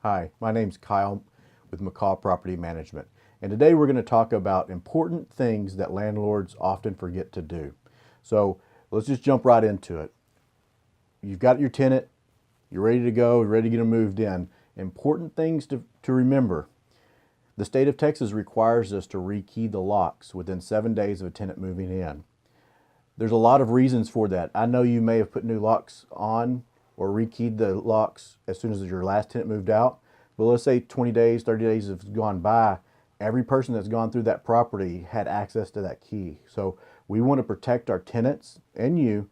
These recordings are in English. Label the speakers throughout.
Speaker 1: Hi, my name's Kyle with McCaw Property Management, and today we're going to talk about important things that landlords often forget to do. So let's just jump right into it. You've got your tenant, you're ready to go, you're ready to get them moved in. Important things to remember. The state of Texas requires us to rekey the locks within 7 days of a tenant moving in. There's a lot of reasons for that. I know you may have put new locks on or rekeyed the locks as soon as your last tenant moved out. But let's say 20 days, 30 days have gone by. Every person that's gone through that property had access to that key. So we want to protect our tenants and you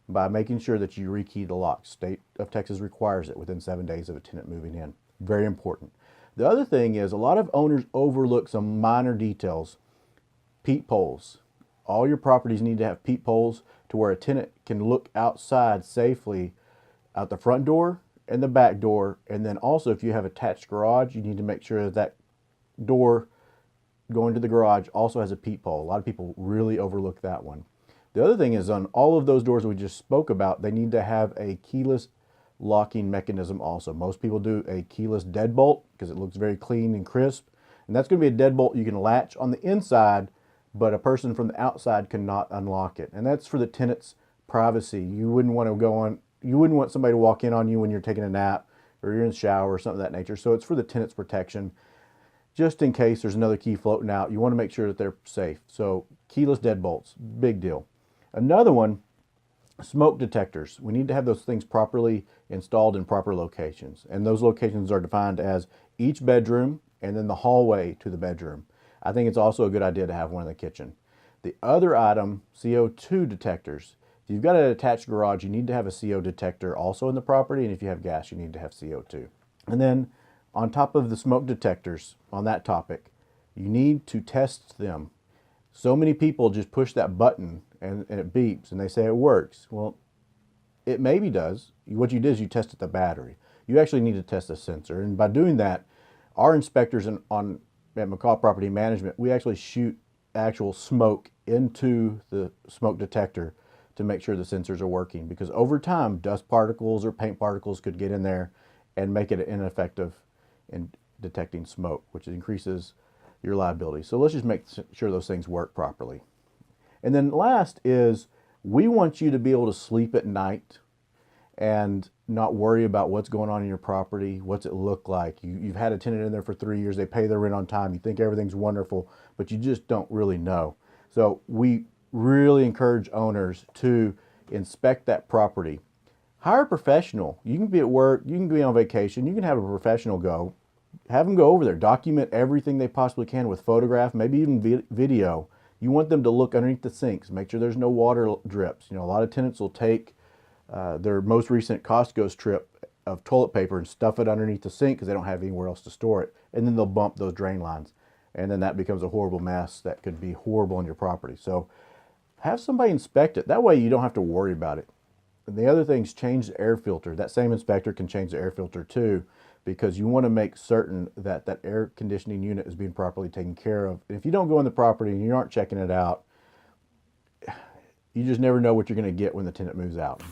Speaker 1: by making sure that you rekey the locks. State of Texas requires it within 7 days of a tenant moving in. Very important. The other thing is a lot of owners overlook some minor details. Peepholes. All your properties need to have peepholes to where a tenant can look outside safely out the front door and the back door. And then also if you have attached garage, you need to make sure that that door going to the garage also has a peephole. A lot of people really overlook that one. The other thing is on all of those doors we just spoke about, they need to have a keyless locking mechanism also. Most people do a keyless deadbolt because it looks very clean and crisp. And that's going to be a deadbolt you can latch on the inside, but a person from the outside cannot unlock it. And that's for the tenant's privacy. You wouldn't want to you wouldn't want somebody to walk in on you when you're taking a nap or you're in the shower or something of that nature. So it's for the tenant's protection. Just in case there's another key floating out, you want to make sure that they're safe. So keyless deadbolts, big deal. Another one, smoke detectors. We need to have those things properly installed in proper locations. And those locations are defined as each bedroom and then the hallway to the bedroom. I think it's also a good idea to have one in the kitchen. The other item, CO2 detectors. If you've got an attached garage, you need to have a CO detector also in the property, and if you have gas, you need to have CO2. And then on top of the smoke detectors, on that topic, you need to test them. So many people just push that button and it beeps and they say it works. Well, it maybe does. What you did is you tested the battery. You actually need to test the sensor, and by doing that, our inspectors at McCaw Property Management, we actually shoot actual smoke into the smoke detector to make sure the sensors are working, because over time dust particles or paint particles could get in there and make it ineffective in detecting smoke, which increases your liability. So let's just make sure those things work properly. And then last is we want you to be able to sleep at night and not worry about what's going on in your property. What's it look like? You've had a tenant in there for 3 years, they pay their rent on time, you think everything's wonderful, but you just don't really know. So we really encourage owners to inspect that property. Hire a professional. You can be at work, you can be on vacation, you can have a professional go. Have them go over there, document everything they possibly can with photograph, maybe even video. You want them to look underneath the sinks, make sure there's no water drips. You know, a lot of tenants will take their most recent Costco's trip of toilet paper and stuff it underneath the sink because they don't have anywhere else to store it. And then they'll bump those drain lines. And then that becomes a horrible mess that could be horrible on your property. So have somebody inspect it. That way you don't have to worry about it. And the other thing is change the air filter. That same inspector can change the air filter too, because you want to make certain that that air conditioning unit is being properly taken care of. And if you don't go in the property and you aren't checking it out, you just never know what you're going to get when the tenant moves out.